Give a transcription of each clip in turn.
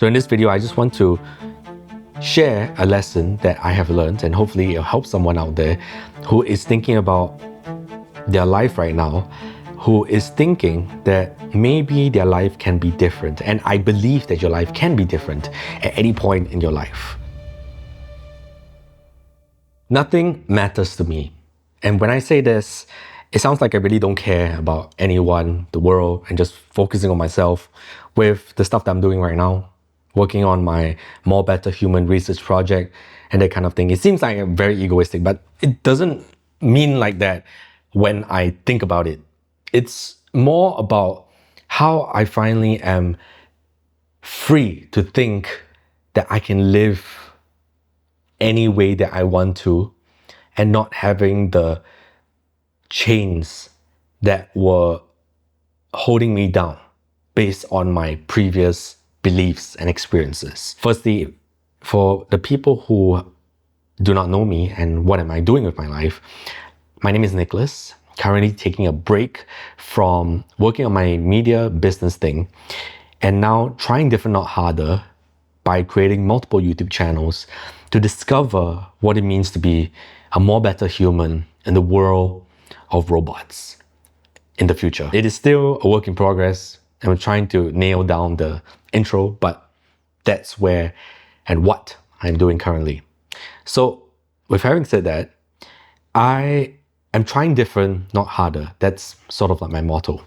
So in this video, I just want to share a lesson that I have learned, and hopefully it'll help someone out there who is thinking about their life right now, who is thinking that maybe their life can be different. And I believe that your life can be different at any point in your life. Nothing matters to me. And when I say this, it sounds like I really don't care about anyone, the world, and just focusing on myself with the stuff that I'm doing right now, working on my More Better Human research project and that kind of thing. It seems like I'm very egoistic, but it doesn't mean like that when I think about it. It's more about how I finally am free to think that I can live any way that I want to and not having the chains that were holding me down based on my previous beliefs and experiences. Firstly, for the people who do not know me and what am I doing with my life, my name is Nicholas, currently taking a break from working on my media business thing and now trying different, not harder, by creating multiple YouTube channels to discover what it means to be a more better human in the world of robots in the future. It is still a work in progress, and we're trying to nail down the intro, but that's where and what I'm doing currently. So with having said that, I am trying different, not harder. That's sort of like my motto.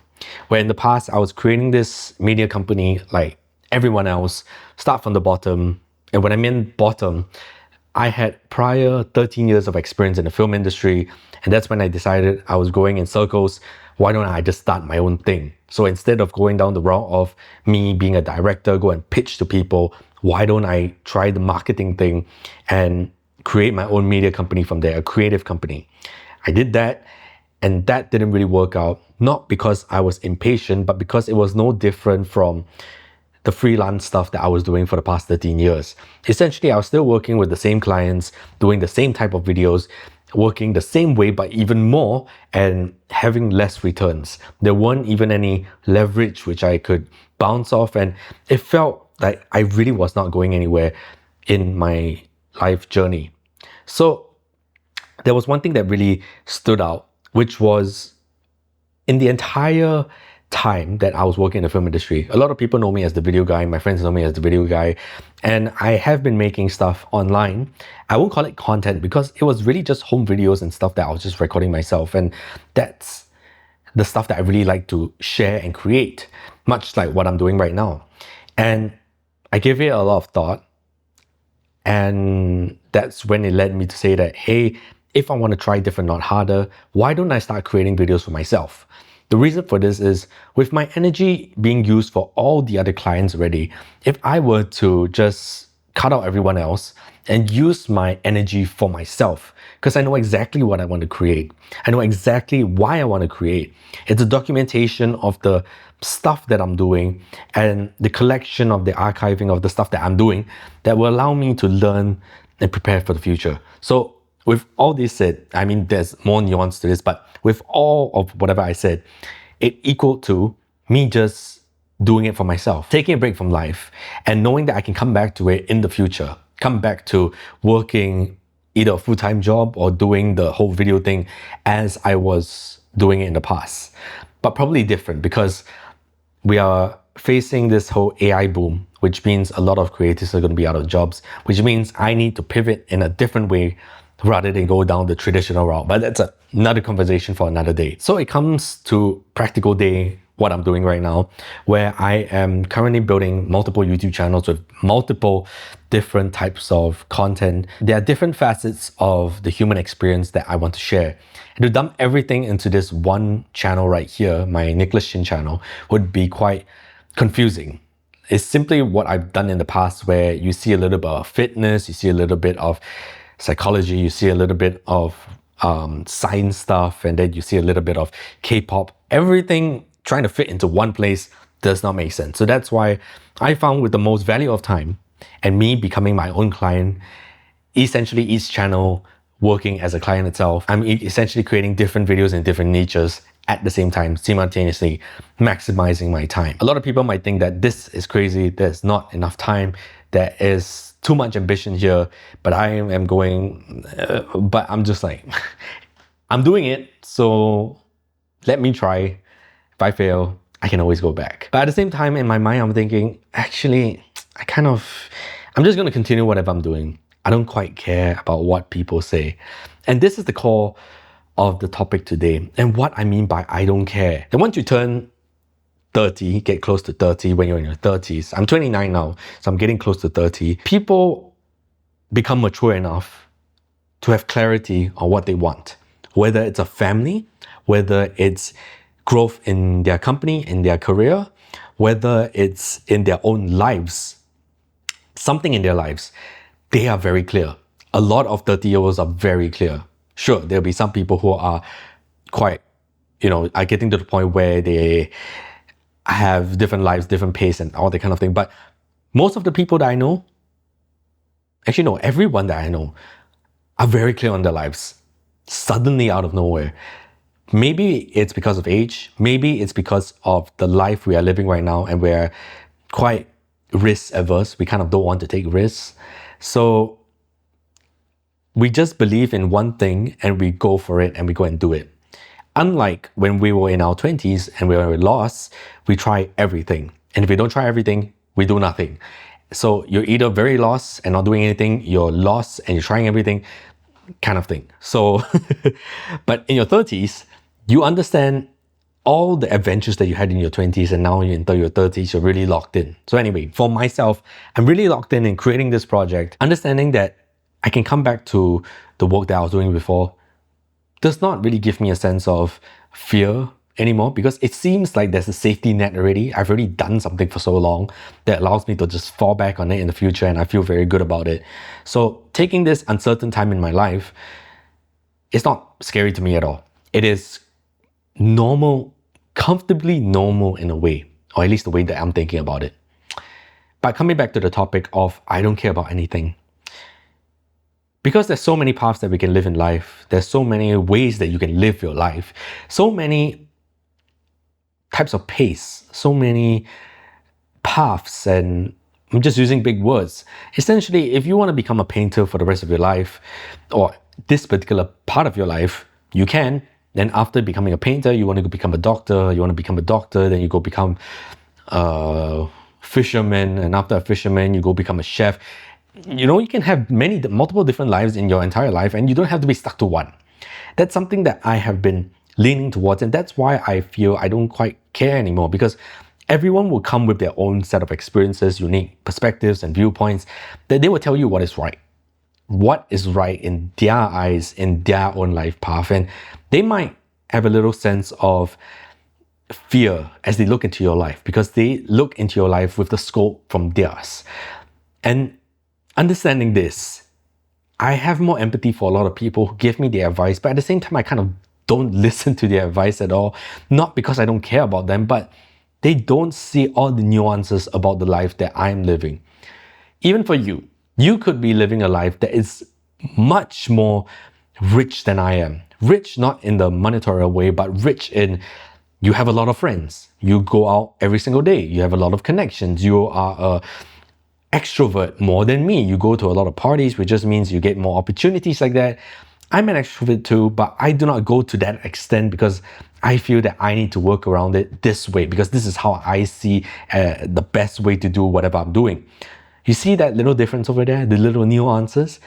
Where in the past, I was creating this media company like everyone else, start from the bottom. And when I mean bottom, I had prior 13 years of experience in the film industry, and that's when I decided I was going in circles. Why don't I just start my own thing? So instead of going down the route of me being a director, go and pitch to people, why don't I try the marketing thing and create my own media company from there, a creative company? I did that, and that didn't really work out, not because I was impatient, but because it was no different from the freelance stuff that I was doing for the past 13 years. Essentially, I was still working with the same clients, doing the same type of videos, working the same way, but even more, and having less returns. There weren't even any leverage which I could bounce off, and it felt like I really was not going anywhere in my life journey. So there was one thing that really stood out, which was in the entire time that I was working in the film industry. A lot of people know me as the video guy. My friends know me as the video guy. And I have been making stuff online. I won't call it content because it was really just home videos and stuff that I was just recording myself. And that's the stuff that I really like to share and create, much like what I'm doing right now. And I gave it a lot of thought. And that's when it led me to say that, hey, if I want to try different, not harder, why don't I start creating videos for myself? The reason for this is, with my energy being used for all the other clients already, if I were to just cut out everyone else and use my energy for myself, because I know exactly what I want to create. I know exactly why I want to create. It's a documentation of the stuff that I'm doing and the collection of the archiving of the stuff that I'm doing that will allow me to learn and prepare for the future. So with all this said, I mean, there's more nuance to this, but with all of whatever I said, it equaled to me just doing it for myself, taking a break from life and knowing that I can come back to it in the future, come back to working either a full-time job or doing the whole video thing as I was doing it in the past. But probably different because we are facing this whole AI boom, which means a lot of creators are going to be out of jobs, which means I need to pivot in a different way rather than go down the traditional route. But that's another conversation for another day. So it comes to practical day, what I'm doing right now, where I am currently building multiple YouTube channels with multiple different types of content. There are different facets of the human experience that I want to share. And to dump everything into this one channel right here, my Nicholas Shin channel, would be quite confusing. It's simply what I've done in the past, where you see a little bit of fitness, you see a little bit of psychology, you see a little bit of science stuff, and then you see a little bit of K-pop. Everything trying to fit into one place does not make sense. So that's why I found, with the most value of time and me becoming my own client, essentially each channel working as a client itself, I'm essentially creating different videos in different niches at the same time, simultaneously maximizing my time. A lot of people might think that this is crazy, there's not enough time, there is too much ambition here, but I am going, but I'm just like, I'm doing it, so let me try. If I fail, I can always go back. But at the same time, in my mind, I'm thinking, actually, I'm just gonna continue whatever I'm doing. I don't quite care about what people say. And this is the core of the topic today, and what I mean by I don't care. And once you turn 30, get close to 30 when you're in your 30s, I'm 29 now, so I'm getting close to 30, people become mature enough to have clarity on what they want. Whether it's a family, whether it's growth in their company, in their career, whether it's in their own lives, something in their lives, they are very clear. A lot of 30-year-olds are very clear. Sure, there'll be some people who are quite, are getting to the point where they have different lives, different pace and all that kind of thing. But most of the people that I know, actually no, everyone that I know are very clear on their lives. Suddenly out of nowhere. Maybe it's because of age. Maybe it's because of the life we are living right now and we're quite risk averse. We kind of don't want to take risks. So we just believe in one thing and we go for it and we go and do it. Unlike when we were in our 20s and we were lost, we try everything. And if we don't try everything, we do nothing. So you're either very lost and not doing anything, you're lost and you're trying everything, kind of thing. So, but in your 30s, you understand all the adventures that you had in your 20s and now you're into your 30s, you're really locked in. So anyway, for myself, I'm really locked in creating this project, understanding that I can come back to the work that I was doing before does not really give me a sense of fear anymore, because it seems like there's a safety net already. I've already done something for so long that allows me to just fall back on it in the future, and I feel very good about it. So taking this uncertain time in my life, it's not scary to me at all. It is normal, comfortably normal in a way, or at least the way that I'm thinking about it. But coming back to the topic of I don't care about anything, because there's so many paths that we can live in life, there's so many ways that you can live your life, so many types of pace, so many paths, and I'm just using big words. Essentially, if you want to become a painter for the rest of your life, or this particular part of your life, you can. Then after becoming a painter, you want to go become a doctor, then you go become a fisherman, and after a fisherman, you go become a chef. You can have multiple different lives in your entire life, and you don't have to be stuck to one. That's something that I have been leaning towards, and that's why I feel I don't quite care anymore, because everyone will come with their own set of experiences, unique perspectives and viewpoints, that they will tell you what is right. What is right in their eyes, in their own life path. And they might have a little sense of fear as they look into your life, because they look into your life with the scope from theirs. And understanding this, I have more empathy for a lot of people who give me their advice, but at the same time, I kind of don't listen to their advice at all. Not because I don't care about them, but they don't see all the nuances about the life that I'm living. Even for you, you could be living a life that is much more rich than I am. Rich not in the monetary way, but rich in you have a lot of friends. You go out every single day. You have a lot of connections. You are a extrovert more than me. You go to a lot of parties, which just means you get more opportunities like that. I'm an extrovert too, but I do not go to that extent because I feel that I need to work around it this way, because this is how I see the best way to do whatever I'm doing. You see that little difference over there, the little nuances?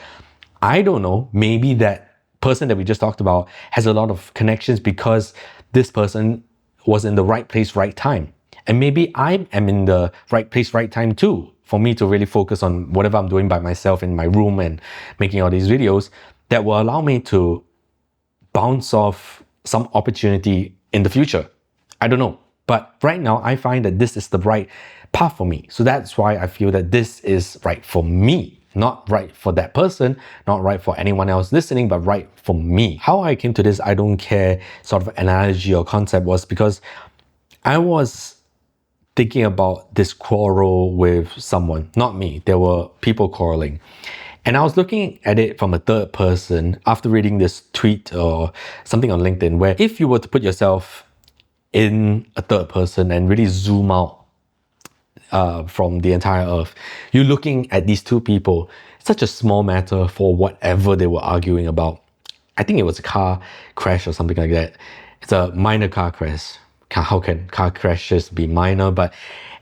I don't know, maybe that person that we just talked about has a lot of connections because this person was in the right place, right time. And maybe I am in the right place, right time too, for me to really focus on whatever I'm doing by myself in my room and making all these videos that will allow me to bounce off some opportunity in the future. I don't know. But right now, I find that this is the right path for me. So that's why I feel that this is right for me. Not right for that person, not right for anyone else listening, but right for me. How I came to this I don't care sort of analogy or concept was because I was thinking about this quarrel with someone, not me. There were people quarreling. And I was looking at it from a third person after reading this tweet or something on LinkedIn, where if you were to put yourself in a third person and really zoom out from the entire earth, you're looking at these two people, such a small matter for whatever they were arguing about. I think it was a car crash or something like that. It's a minor car crash. How can car crashes be minor? But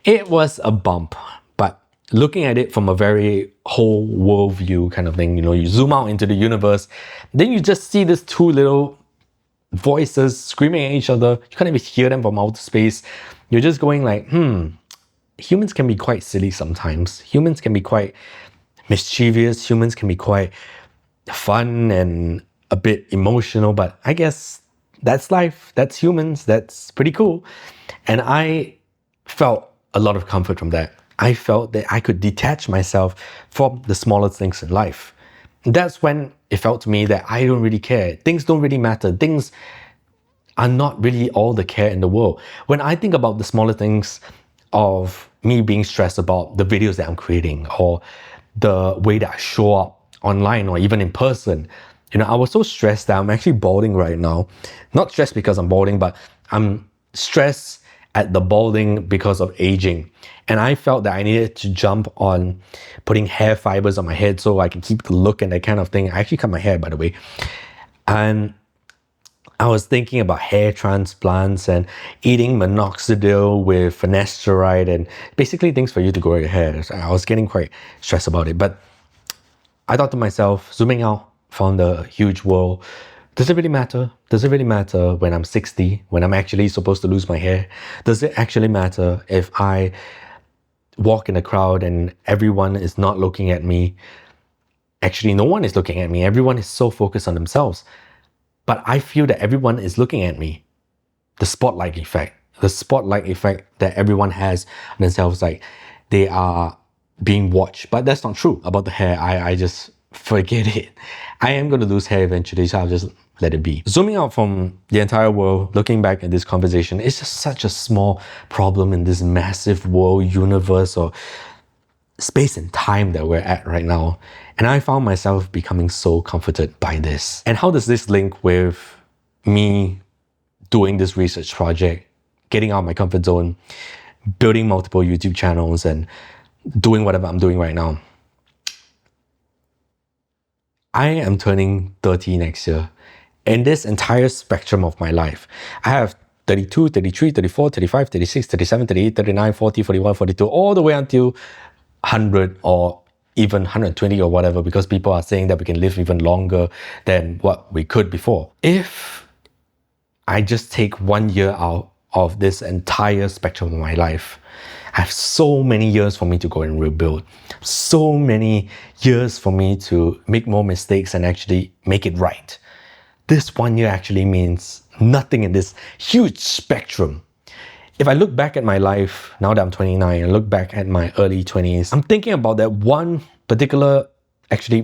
it was a bump. But looking at it from a very whole world view kind of thing, you zoom out into the universe, then you just see these two little voices screaming at each other. You can't even hear them from outer space. You're just going like, humans can be quite silly sometimes. Humans can be quite mischievous. Humans can be quite fun and a bit emotional, but I guess that's life. That's humans. That's pretty cool. And I felt a lot of comfort from that. I felt that I could detach myself from the smallest things in life. That's when it felt to me that I don't really care. Things don't really matter. Things are not really all the care in the world. When I think about the smaller things of me being stressed about the videos that I'm creating or the way that I show up online or even in person, I was so stressed that I'm actually balding right now. Not stressed because I'm balding, but I'm stressed at the balding because of aging. And I felt that I needed to jump on putting hair fibers on my head so I can keep the look and that kind of thing. I actually cut my hair, by the way. And I was thinking about hair transplants and eating minoxidil with finasteride and basically things for you to grow your hair. So I was getting quite stressed about it. But I thought to myself, zooming out from the huge world, does it really matter? Does it really matter when I'm 60, when I'm actually supposed to lose my hair? Does it actually matter if I walk in a crowd and everyone is not looking at me? Actually, no one is looking at me. Everyone is so focused on themselves. But I feel that everyone is looking at me. The spotlight effect that everyone has on themselves, like they are being watched. But that's not true about the hair. I just forget it. I am going to lose hair eventually, so I'll just let it be. Zooming out from the entire world, looking back at this conversation, it's just such a small problem in this massive world, universe, or space and time that we're at right now. And I found myself becoming so comforted by this. And how does this link with me doing this research project, getting out of my comfort zone, building multiple YouTube channels, and doing whatever I'm doing right now? I am turning 30 next year. In this entire spectrum of my life, I have 32, 33, 34, 35, 36, 37, 38, 39, 40, 41, 42, all the way until 100 or even 120 or whatever, because people are saying that we can live even longer than what we could before. If I just take 1 year out of this entire spectrum of my life, I have so many years for me to go and rebuild. So many years for me to make more mistakes and actually make it right. This 1 year actually means nothing in this huge spectrum. If I look back at my life, now that I'm 29, and look back at my early 20s, I'm thinking about that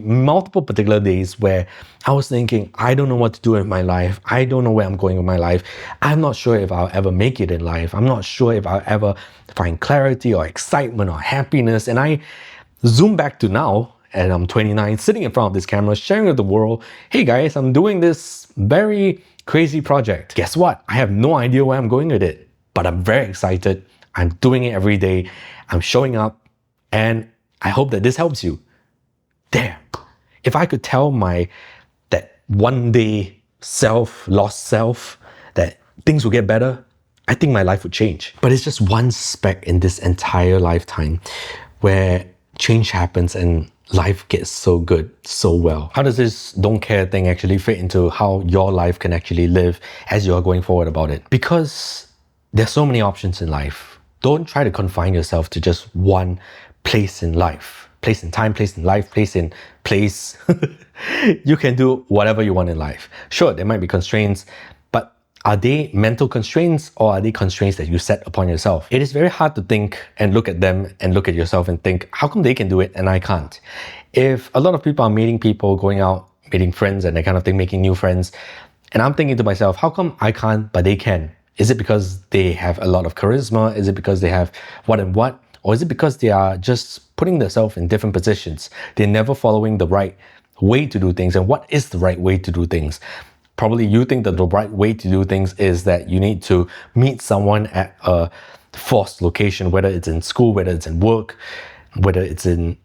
multiple particular days where I was thinking, I don't know what to do with my life. I don't know where I'm going with my life. I'm not sure if I'll ever make it in life. I'm not sure if I'll ever find clarity or excitement or happiness. And I zoom back to now, and I'm 29, sitting in front of this camera, sharing with the world, hey guys, I'm doing this very crazy project. Guess what? I have no idea where I'm going with it, but I'm very excited. I'm doing it every day. I'm showing up, and I hope that this helps you. There. If I could tell that one day lost self, that things will get better, I think my life would change. But it's just one speck in this entire lifetime where change happens and life gets so good, so well. How does this don't care thing actually fit into how your life can actually live as you're going forward about it? Because there's so many options in life. Don't try to confine yourself to just one place in life. Place in time, place in life, place in place. You can do whatever you want in life. Sure, there might be constraints, but are they mental constraints or are they constraints that you set upon yourself? It is very hard to think and look at them and look at yourself and think, how come they can do it and I can't? If a lot of people are meeting people, going out, meeting friends and that kind of thing, making new friends, and I'm thinking to myself, how come I can't but they can? Is it because they have a lot of charisma? Is it because they have what and what? Or is it because they are just putting themselves in different positions. They're never following the right way to do things. And what is the right way to do things? Probably you think that the right way to do things is that you need to meet someone at a forced location, whether it's in school, whether it's in work, whether it's in,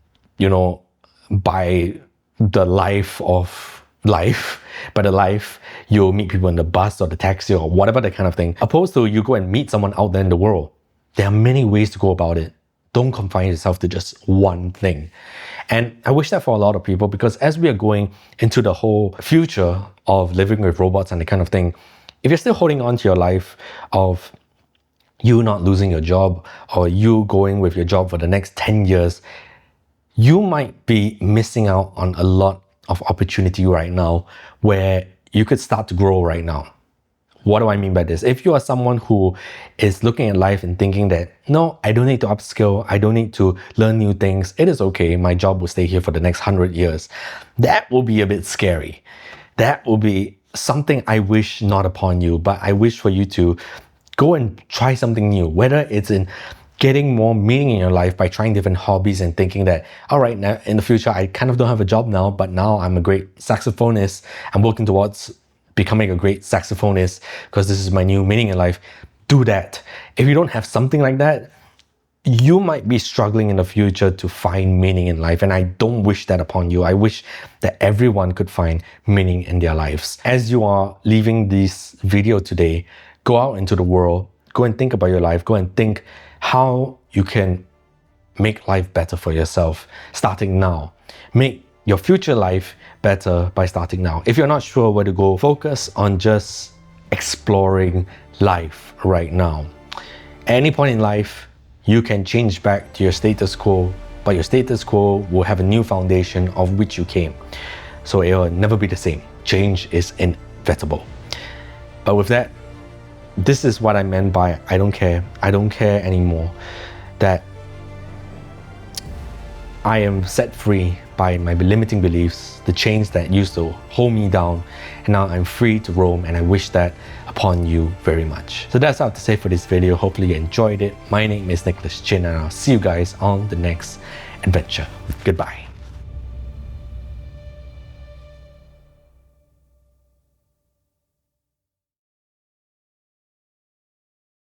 by the life of life, by the life you'll meet people in the bus or the taxi or whatever, that kind of thing. Opposed to you go and meet someone out there in the world. There are many ways to go about it. Don't confine yourself to just one thing. And I wish that for a lot of people, because as we are going into the whole future of living with robots and the kind of thing, if you're still holding on to your life of you not losing your job or you going with your job for the next 10 years, you might be missing out on a lot of opportunity right now where you could start to grow right now. What do I mean by this? If you are someone who is looking at life and thinking that, no, I don't need to upskill, I don't need to learn new things, it is okay, my job will stay here for the next 100 years. That will be a bit scary. That will be something I wish not upon you, but I wish for you to go and try something new, whether it's in getting more meaning in your life by trying different hobbies and thinking that, all right, now in the future, I kind of don't have a job now, but now I'm a great saxophonist. I'm working towards becoming a great saxophonist because this is my new meaning in life. Do that. If you don't have something like that, you might be struggling in the future to find meaning in life. And I don't wish that upon you. I wish that everyone could find meaning in their lives. As you are leaving this video today, go out into the world, go and think about your life, go and think how you can make life better for yourself starting now. Make your future life better by starting now. If you're not sure where to go, focus on just exploring life right now. At any point in life, you can change back to your status quo, but your status quo will have a new foundation of which you came. So it will never be the same. Change is inevitable. But with that, this is what I meant by I don't care. I don't care anymore. That I am set free by my limiting beliefs, the chains that used to hold me down, and now I'm free to roam, and I wish that upon you very much. So that's all I have to say for this video. Hopefully you enjoyed it. My name is Nicholas Chin, and I'll see you guys on the next adventure. Goodbye.